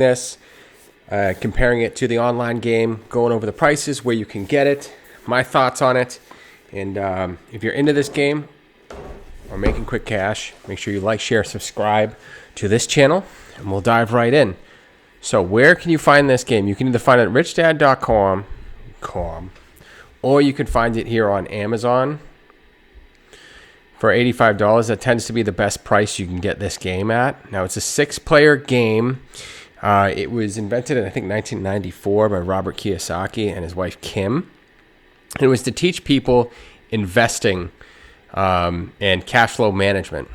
this, comparing it to the online game, going over the prices, where you can get it, my thoughts on it. And if you're into this game or making quick cash, make sure you like, share, subscribe to this channel, and we'll dive right in. So where can you find this game? You can either find it at richdad.com, or you can find it here on Amazon for $85. That tends to be the best price you can get this game at. Now, it's a 6-player game. It was invented in, I think, 1994 by Robert Kiyosaki and his wife, Kim. And it was to teach people investing and cash flow management.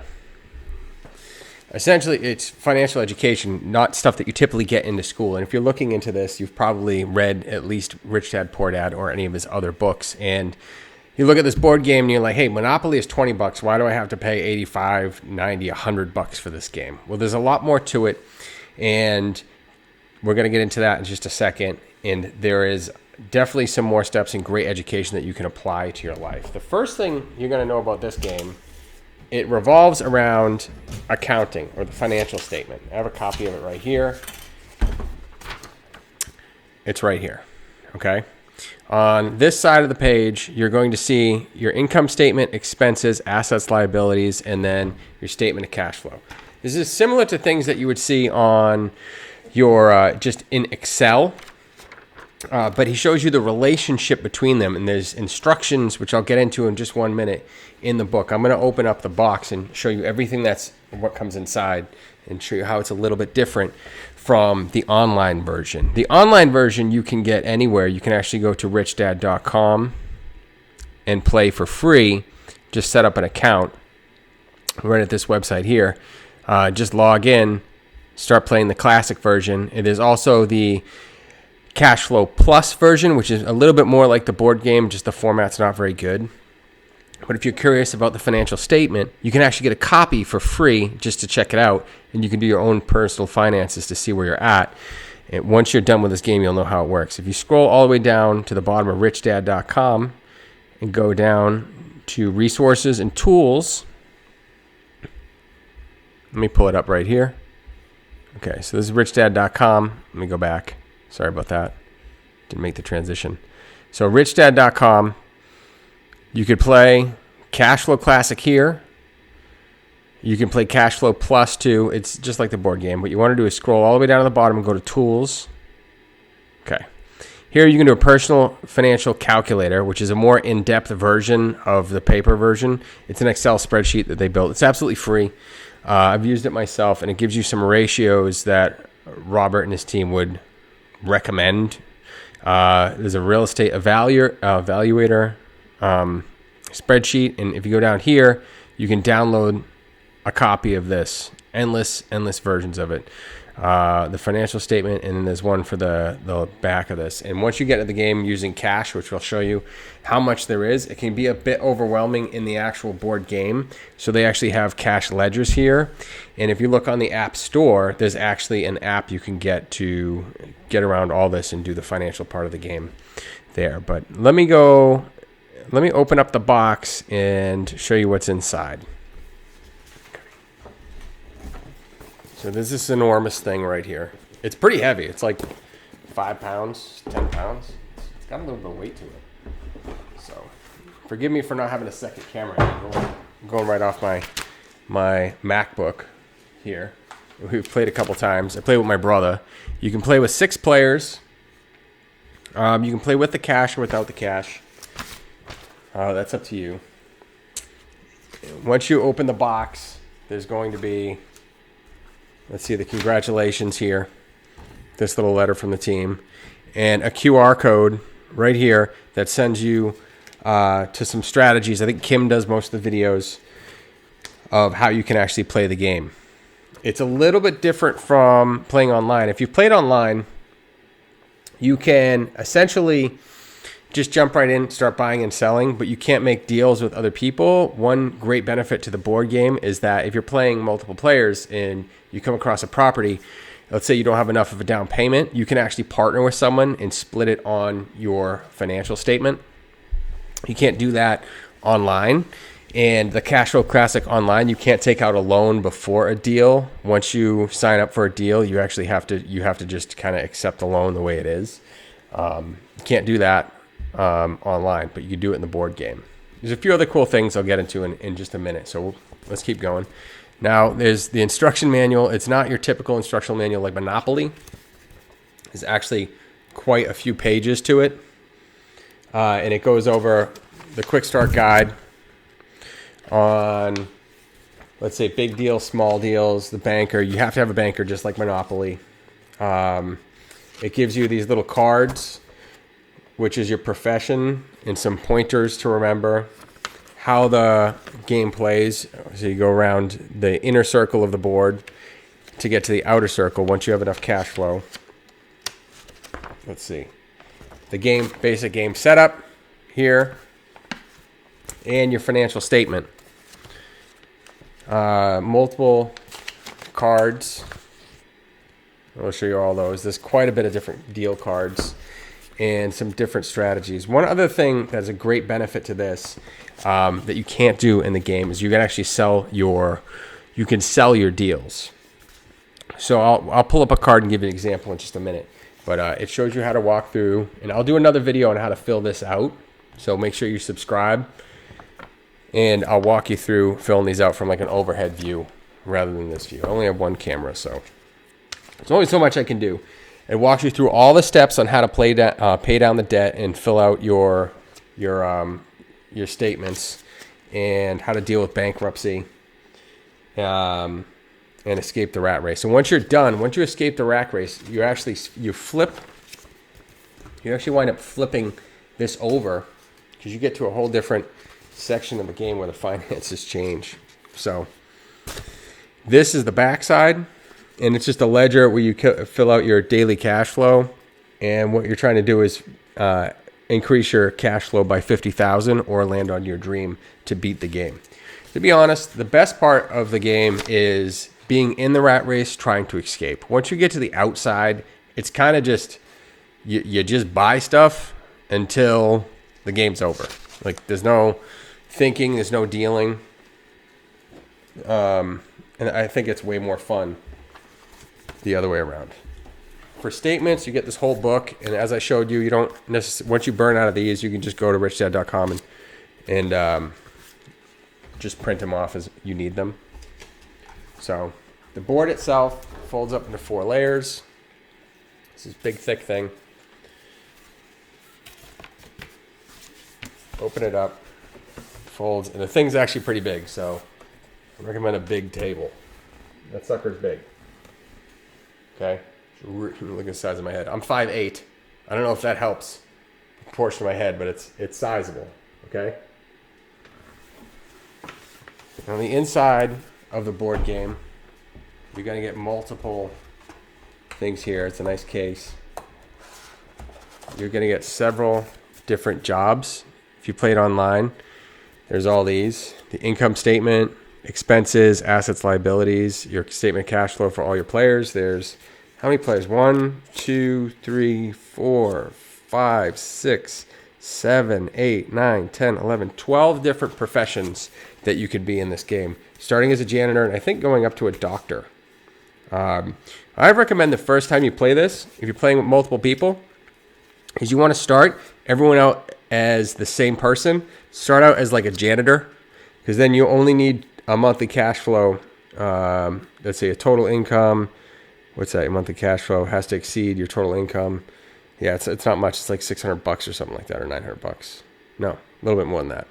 Essentially, it's financial education, not stuff that you typically get into school. And if you're looking into this, you've probably read at least Rich Dad, Poor Dad or any of his other books. And you look at this board game and you're like, hey, Monopoly is $20. Why do I have to pay 85, 90, $100 for this game? Well, there's a lot more to it. And we're going to get into that in just a second. And there is definitely some more steps and great education that you can apply to your life. The first thing you're going to know about this game, it revolves around accounting or the financial statement. I have a copy of it right here. It's right here. Okay. On this side of the page, you're going to see your income statement, expenses, assets, liabilities, and then your statement of cash flow. This is similar to things that you would see on your just in Excel, but he shows you the relationship between them, and there's instructions, which I'll get into in just 1 minute in the book. I'm going to open up the box and show you everything that's what comes inside and show you how it's a little bit different from the online version. The online version you can get anywhere. You can actually go to richdad.com and play for free. Just set up an account right at this website here. Just log in, start playing the classic version. It is also the Cashflow Plus version, which is a little bit more like the board game, just the format's not very good. But if you're curious about the financial statement, you can actually get a copy for free just to check it out, and you can do your own personal finances to see where you're at. And once you're done with this game, you'll know how it works. If you scroll all the way down to the bottom of richdad.com and go down to resources and tools, let me pull it up right here. Okay, so this is richdad.com. Let me go back. Sorry about that. Didn't make the transition. So richdad.com, you could play Cashflow Classic here. You can play Cashflow Plus too. It's just like the board game. What you want to do is scroll all the way down to the bottom and go to Tools. Okay. Here you can do a personal financial calculator, which is a more in-depth version of the paper version. It's an Excel spreadsheet that they built. It's absolutely free. I've used it myself, and it gives you some ratios that Robert and his team would recommend. There's a real estate evaluator spreadsheet, and if you go down here, you can download a copy of this. Endless versions of it. The financial statement, and then there's one for the back of this. And once you get to the game using cash, which will show you how much there is, it can be a bit overwhelming in the actual board game. So they actually have cash ledgers here. And if you look on the App Store, there's actually an app you can get to get around all this and do the financial part of the game there. But let me open up the box and show you what's inside. So there's this enormous thing right here. It's pretty heavy. It's like 5 pounds, 10 pounds. It's got a little bit of weight to it. So forgive me for not having a second camera. I'm going right off my MacBook here. We've played a couple times. I played with my brother. You can play with 6 players. You can play with the cash or without the cash. That's up to you. Once you open the box, there's going to be, let's see, the congratulations here. This little letter from the team. And a QR code right here that sends you to some strategies. I think Kim does most of the videos of how you can actually play the game. It's a little bit different from playing online. If you've played online, you can essentially just jump right in, start buying and selling, but you can't make deals with other people. One great benefit to the board game is that if you're playing multiple players and you come across a property, let's say you don't have enough of a down payment, you can actually partner with someone and split it on your financial statement. You can't do that online. And the Cashflow Classic online, you can't take out a loan before a deal. Once you sign up for a deal, you actually have to just kind of accept the loan the way it is. You can't do that online, but you can do it in the board game. There's a few other cool things I'll get into in just a minute. So let's keep going. Now there's the instruction manual. It's not your typical instructional manual like Monopoly. There's actually quite a few pages to it. And it goes over the quick start guide on, let's say, big deals, small deals, the banker. You have to have a banker just like Monopoly. It gives you these little cards, which is your profession, and some pointers to remember how the game plays. So you go around the inner circle of the board to get to the outer circle once you have enough cash flow. Let's see. The game, basic game setup here, and your financial statement. Multiple cards. I'll show you all those. There's quite a bit of different deal cards and some different strategies. One other thing that's a great benefit to this that you can't do in the game is you can actually sell your deals. So I'll pull up a card and give you an example in just a minute. But it shows you how to walk through, and I'll do another video on how to fill this out. So make sure you subscribe, and I'll walk you through filling these out from like an overhead view rather than this view. I only have one camera, so there's only so much I can do. It walks you through all the steps on how to pay down the debt and fill out your statements, and how to deal with bankruptcy, and escape the rat race. And once you're done, once you escape the rat race, you actually wind up flipping this over, because you get to a whole different section of the game where the finances change. So this is the backside, and it's just a ledger where you fill out your daily cash flow. And what you're trying to do is increase your cash flow by 50,000 or land on your dream to beat the game. To be honest, the best part of the game is being in the rat race, trying to escape. Once you get to the outside, it's kind of just, you just buy stuff until the game's over. Like, there's no thinking, there's no dealing. And I think it's way more fun the other way around. For statements, you get this whole book, and as I showed you, you don't necessarily, once you burn out of these, you can just go to richdad.com and just print them off as you need them. So the board itself folds up into 4 layers. This is a big, thick thing. Open it up, folds, and the thing's actually pretty big, so I recommend a big table. That sucker's big. Okay? Look at the size of my head. I'm 5'8". I don't know if that helps proportion my head, but it's sizable. Okay? On the inside of the board game, you're going to get multiple things here. It's a nice case. You're going to get several different jobs. If you play it online, there's all these. The income statement, expenses, assets, liabilities, your statement of cash flow for all your players. There's how many players? 1, 2, 3, 4, 5, 6, 7, 8, 9, 10, 11, 12 different professions that you could be in this game, starting as a janitor and I think going up to a doctor. I recommend the first time you play this, if you're playing with multiple people, is you want to start everyone out as the same person. Start out as like a janitor, because then you only need a monthly cash flow. Let's say a total income. What's that? Your monthly cash flow has to exceed your total income. Yeah, it's not much. It's like $600 or something like that, or $900. No, a little bit more than that.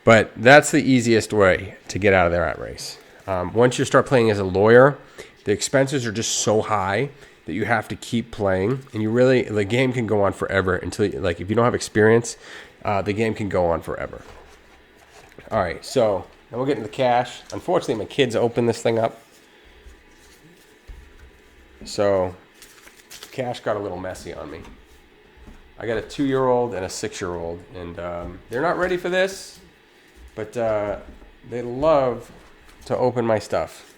But that's the easiest way to get out of the rat race. Once you start playing as a lawyer, the expenses are just so high that you have to keep playing, and the game can go on forever until, like, if you don't have experience, the game can go on forever. All right, so now we'll get into the cash. Unfortunately, my kids opened this thing up, so cash got a little messy on me. I got a 2-year-old and a 6-year-old, and they're not ready for this, but they love to open my stuff.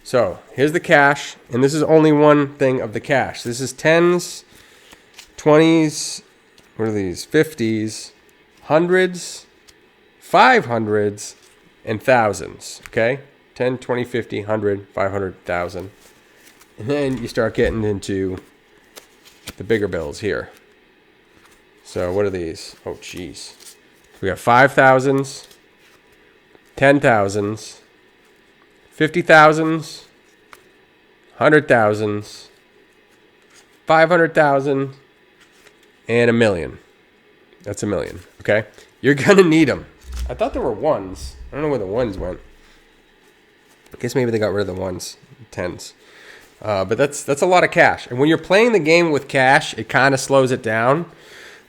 So here's the cash, and this is only one thing of the cash. This is 10s, 20s, what are these, 50s, 100s, 500s and thousands, okay? 10, 20, 50, 100, 500, 1,000. And then you start getting into the bigger bills here. So what are these? Oh, geez. We got 5,000s, 10,000s, 50,000s, 100,000s, 500,000, and $1 million. That's $1 million, okay? You're going to need them. I thought there were ones. I don't know where the ones went. I guess maybe they got rid of the ones, tens. But that's a lot of cash. And when you're playing the game with cash, it kind of slows it down.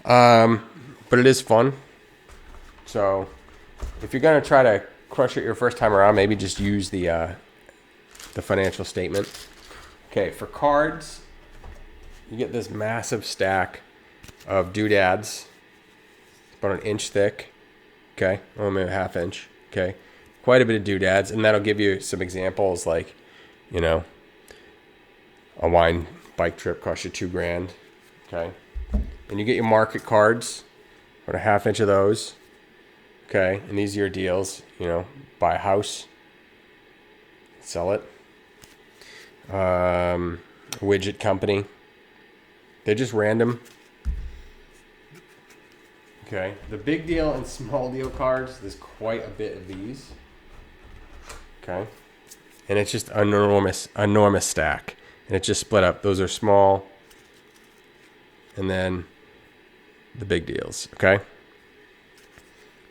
But it is fun. So if you're going to try to crush it your first time around, maybe just use the financial statement. Okay, for cards, you get this massive stack of doodads. It's about 1 inch thick. Okay, or maybe 1/2 inch. Okay, quite a bit of doodads, and that'll give you some examples like, you know, a wine bike trip costs you $2,000. Okay, and you get your market cards, about 1/2 inch of those. Okay, and these are your deals. You know, buy a house, sell it. Widget company. They're just random. Okay, the big deal and small deal cards, there's quite a bit of these. Okay, and it's just an enormous stack. And it's just split up. Those are small. And then the big deals, okay?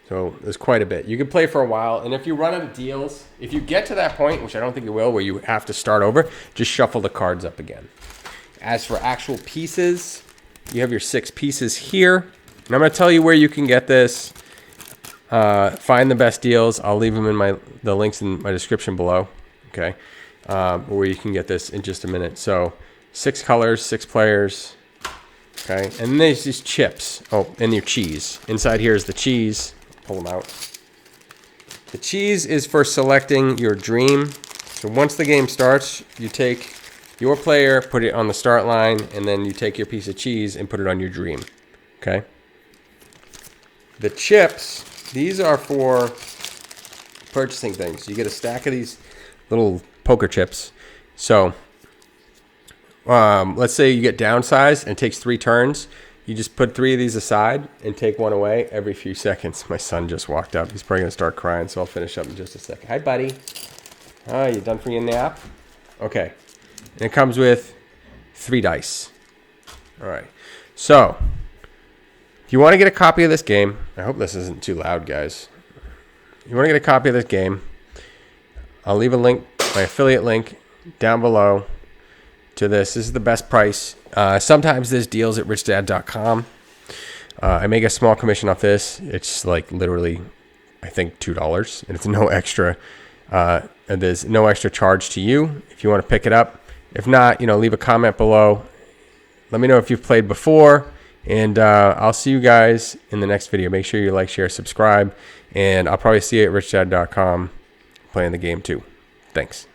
So there's quite a bit. You can play for a while. And if you run out of deals, if you get to that point, which I don't think you will, where you have to start over, just shuffle the cards up again. As for actual pieces, you have your 6 pieces here. And I'm going to tell you where you can get this. Find the best deals. I'll leave them in the links in my description below. Okay, where you can get this in just a minute. So 6 colors, 6 players. Okay, and then there's these chips. Oh, and your cheese. Inside here is the cheese. Pull them out. The cheese is for selecting your dream. So once the game starts, you take your player, put it on the start line, and then you take your piece of cheese and put it on your dream. Okay. The chips, these are for purchasing things. You get a stack of these little poker chips. So let's say you get downsized and it takes 3 turns. You just put 3 of these aside and take one away every few seconds. My son just walked up. He's probably going to start crying, so I'll finish up in just a second. Hi, buddy. Oh, you done for your nap? Okay. And it comes with 3 dice. All right. So if you want to get a copy of this game, I hope this isn't too loud, guys. If you want to get a copy of this game, I'll leave a link, my affiliate link, down below to this. This is the best price. Sometimes there's deals at richdad.com. I make a small commission off this. It's like literally, I think, $2, and it's no extra. There's no extra charge to you if you want to pick it up. If not, leave a comment below. Let me know if you've played before, and I'll see you guys in the next video. Make sure you like, share, subscribe, and I'll probably see you at richdad.com playing the game too. Thanks.